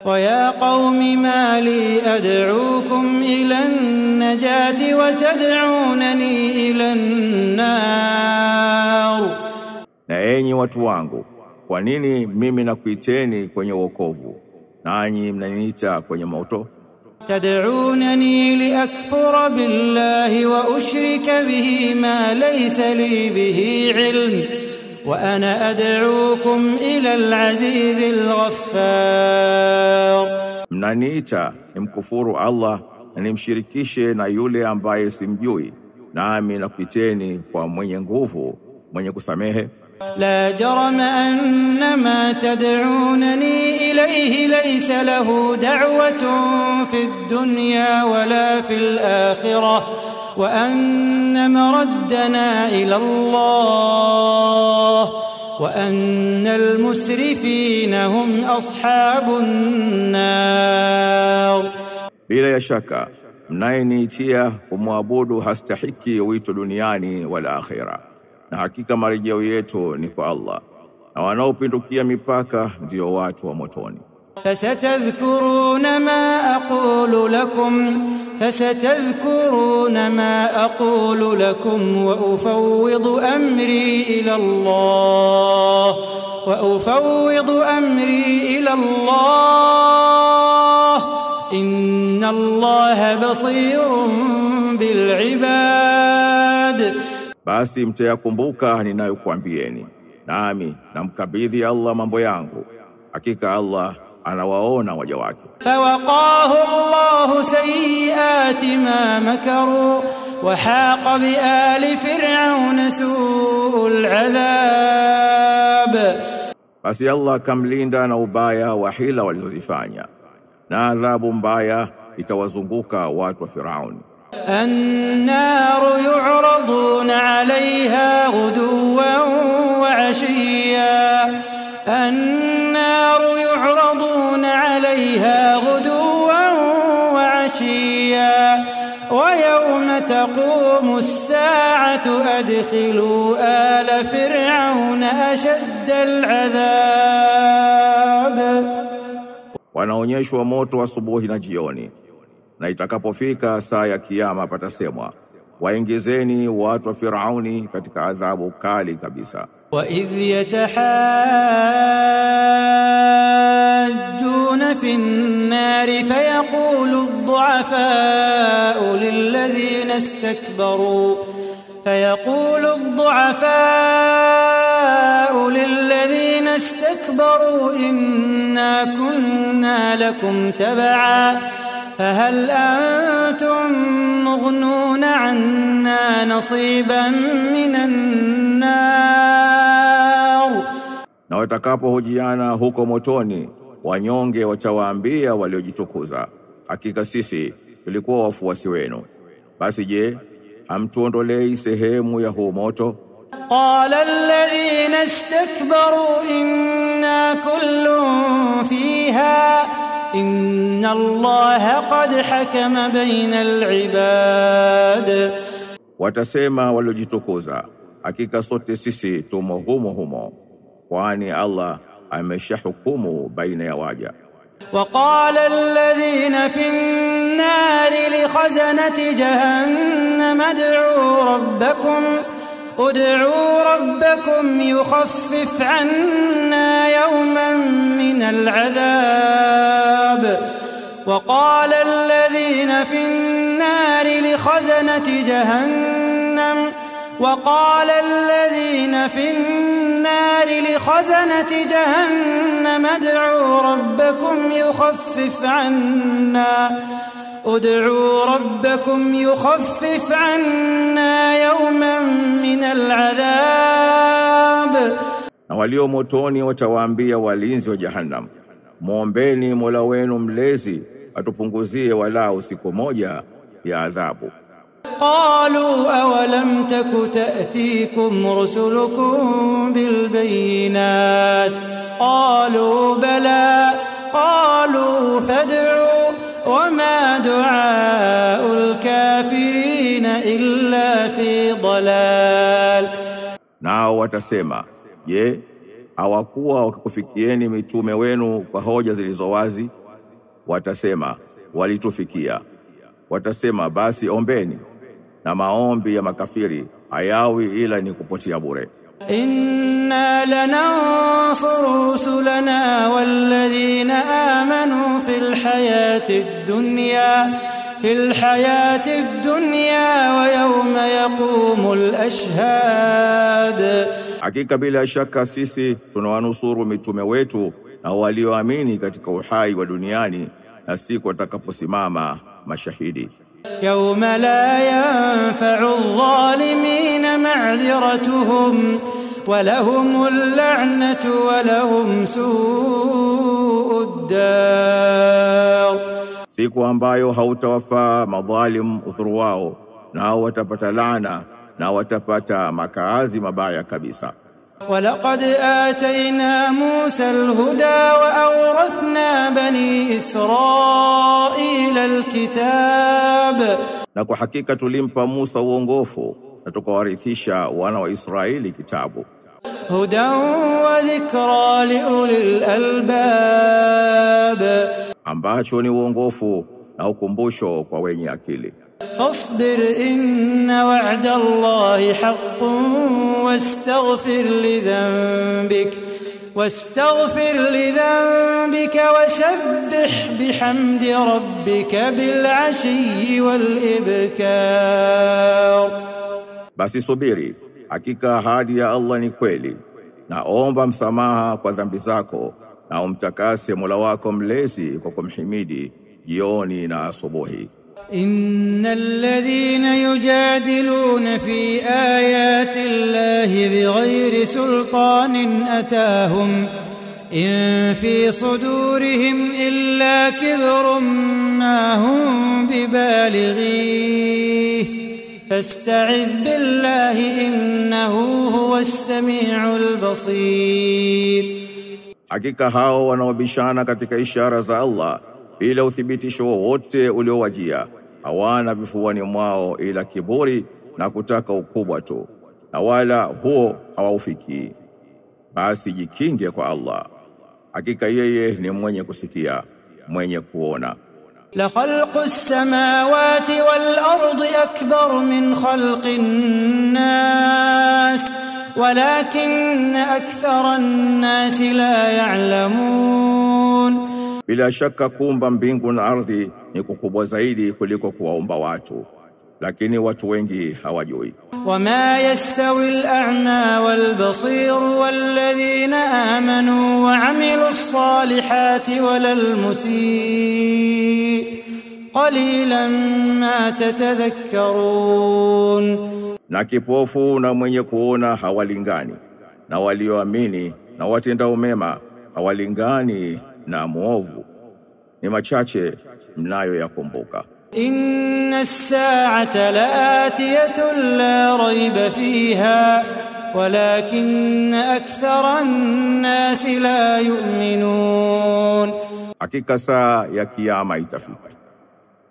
ويا قوم ما لي أدعوكم إلى النجاة وتدعونني إلى النار. Na enyi watu wangu, kwa nini mimi nakuiteni kwenye wokovu, nanyi mnaniita kwenye moto? تدعونني لأكفر بالله وأشرك به ما ليس لي به علم وأنا أدعوكم إلى العزيز الغفار. Mnaniita nimkufuru Allah na nimshirikishe na yule ambaye simjui, nami nakuiteni kwa mwenye nguvu, mwenye kusamehe. لا جرم أن ما تدعونني إليه ليس له دعوة في الدنيا ولا في الآخرة وأن مردنا إلى الله وأن المسرفين هم أصحاب النار. Bila ya shaka mnayeniitia kumwabudu hastahiki wito duniani wala akhira, na hakika marejeo yetu ni kwa Allah, na wanaopindukia mipaka ndio watu wa motoni. فستذكرون ما أقول لكم وأفوض أمري إلى الله إن الله بصير بالعباد. Basi mtayakumbuka ninayokuambieni, nami namkabidhi Allah mambo yangu, hakika Allah anawaona waja wake. فوقاه الله سيئات ما مكروا وحاق بآل فرعون سوء العذاب. Basi Allah kamlinda na ubaya wa hila walizozifanya, na adhabu mbaya itawazunguka watu wa Firauni. النار يعرضون عليها غدوا وعشيا ويوم تقوم الساعة أدخلوا آل فرعون أشد العذاب. Wanaonyeshwa moto asubuhi na jioni, na itakapofika saa ya kiyama patasemwa, waingizeni watu wa Firauni katika adhabu kali kabisa. وَإِذْ يَتَحَاجُّونَ فِي النَّارِ فَيَقُولُ الضُّعَفَاءُ لِلَّذِينَ اسْتَكْبَرُوا إِنَّا كُنَّا لَكُمْ تَبَعًا فَهَلْ أَنْتُمْ مُغْنُونَ عَنَّا نَصِيبًا مِنَ النَّارِ. Na watakapohojiana huko motoni, wanyonge watawaambia waliojitukuza, hakika sisi tulikuwa wafuasi wenu, basi je, hamtuondolei sehemu ya huo moto? قال الذين استكبروا إنا كل فيها إن الله قد حكم بين العباد. Watasema waliojitukuza, hakika sote sisi tumo humo, kwani Allah ameshahukumu baina ya waja. وقال الذين في النار لخزنة جهنم ادعوا ربكم يخفف عنا يوما من العذاب. وقال الذين في النار لخزنة جهنم ادعوا ربكم يخفف عنا يوما من العذاب. Na walio motoni watawaambia walinzi wa Jahannam, muombeni Mola wenu mlezi atupunguzie walau siku moja ya adhabu. قالوا أولم تك تأتيكم رسلكم بالبينات قالوا بلى قالوا فادعوا وما دعاء الكافرين إلا في ضلال. Nao watasema, je, hawakuwa wakikufikieni mitume wenu kwa hoja zilizowazi? Watasema, walitufikia. Watasema, basi ombeni. Na maombi ya makafiri hayawi ila ni kupotea bure. Inna lanansuru rusulana walladhina amanu fil hayati dunya wa yawma yaqumul ashhad. Hakika bila shaka sisi tunawanusuru mitume wetu na walioamini katika uhai wa duniani na siku watakaposimama mashahidi. Yawma la yanfa'u adh-dhalimina ma'dhiratuhum wa lahumul la'natu wa lahum su'ud dar. Siku ambayo hautawafaa madhalim udhuru wao, nao watapata laana na watapata makaazi mabaya kabisa. ولقد آتينا موسى الهدى وأورثنا بني إسرائيل الكتاب. Na kwa hakika tulimpa Musa uongofu na tukawarithisha wana wa Israeli kitabu. هدى وذكرى لأولي الألباب. Ambacho ni uongofu na ukumbusho kwa wenye akili. فاصبر إن وعد الله حق واستغفر لذنبك وسبح بحمد ربك بالعشي والإبكار. Basi subiri, hakika ahadi ya Allah ni kweli, na omba msamaha kwa dhambi zako na umtakase Mola wako mlezi kwa kumhimidi jioni na asubuhi. إن الذين يجادلون في آيات الله بغير سلطان أتاهم إن في صدورهم إلا كبر ما هم ببالغيه فاستعذ بالله إنه هو السميع البصير. Hakika hao wanaobishana katika ishara za Allah bila uthibitisho wote uliowajia, hawana vifuani mwao ila kiburi na kutaka ukubwa tu, na wala huo hawaufikii. Basi jikinge kwa Allah, hakika yeye ni mwenye kusikia, mwenye kuona. La khalqus samawati wal ardi akbar min khalqin nas walakinna aktharan nas la ya'lamun. Bila shaka kuumba mbingu na ardhi ni kukubwa zaidi kuliko kuwaumba watu, lakini watu wengi hawajui. Wama yastawi al-a'ma wal-basir walladhina amanu wa 'amilus salihati walal musii qalilan ma tatadhakkarun. Na kipofu na mwenye kuona hawalingani, na walioamini na watendao mema hawalingani na muovu, ni machache mnayo yakumbuka. Inna as-sa'ata la'atiyatun la rayba fiha walakinna akthara an-nasi la yu'minun. Hakika saa ya kiyama itafika,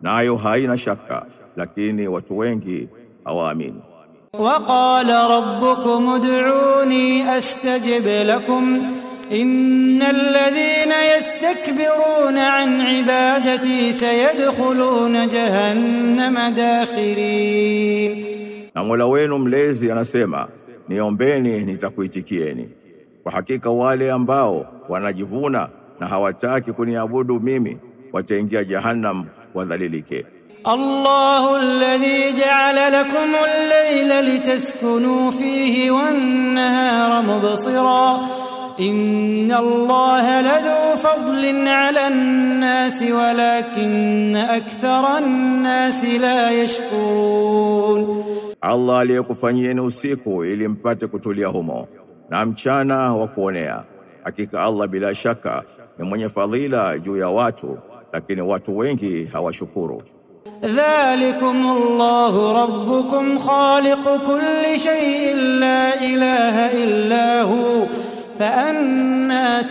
nayo haina shaka, lakini watu wengi hawaamini. وقال ربكم ادعوني أستجب لكم إن الذين يستكبرون عن عبادتي سيدخلون جهنم داخرين. Na Mola wenu mlezi anasema, niombeni nitakuitikieni. Kwa hakika wale ambao wanajivuna na hawataki kuniabudu mimi wataingia jahannam wadhalilike. الله الذي جعل لكم الليل لتسكنوا فيه والنهار مبصرا إن الله لذو فضل على الناس ولكن أكثر الناس لا يشكرون. Allah aliyekufanyieni usiku ili mpate kutulia humo na mchana wa kuonea. Hakika Allah bila shaka ni mwenye fadhila juu ya watu, lakini watu wengi hawashukuru. ذلكم الله ربكم خالق كل شيء لا إله إلا هو فأنا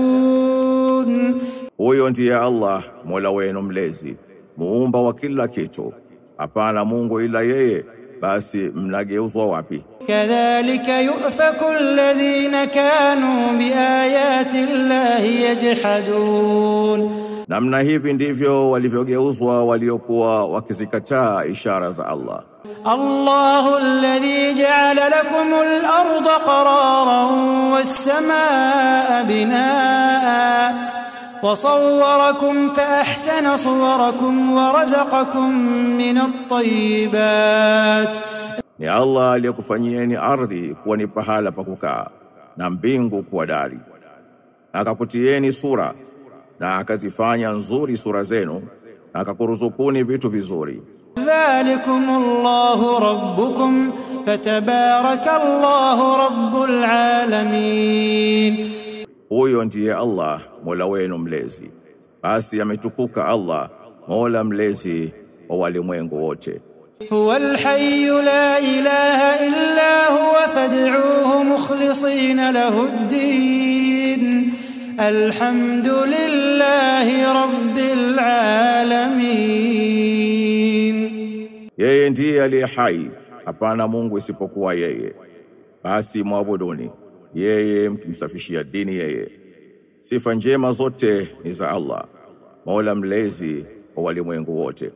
تؤفكون. Huyo ndiye Allah Mola wenu mlezi, muumba wa kila kitu, hapana Mungu ila yeye, basi mnageuzwa wapi? كذلك يؤفك الذين كانوا بآيات الله يجحدون. Namna hivi ndivyo walivyogeuzwa waliokuwa wakizikataa ishara za Allah. Allahu alladhi ja'ala lakumul arda qararan was-samaa'a binaa'a wa sawwarakum fa ahsana suwarakum wa razaqakum minat tayyibat. Ni Allah aliyekufanyieni ardhi kuwa ni pahala pa kukaa na mbingu kuwa dari. Akakutieni sura na akazifanya nzuri sura zenu, na akakuruzukuni vitu vizuri. Dhalikumullahu rabbukum fatabarakallahu rabbul alamin. Huyo ndiye Allah Mola wenu mlezi, basi ametukuka Allah Mola mlezi wa walimwengu wote. Huwal hayyu la ilaha illa huwa fad'uuhu mukhlisina lahu ad-din. Alhamdulillahi rabbil alamin. Yeye ndiye aliye hai, hapana Mungu isipokuwa yeye. Basi muabuduni yeye mkimsafishia dini yeye. Sifa njema zote ni za Allah, Mola mlezi wa walimwengu wote.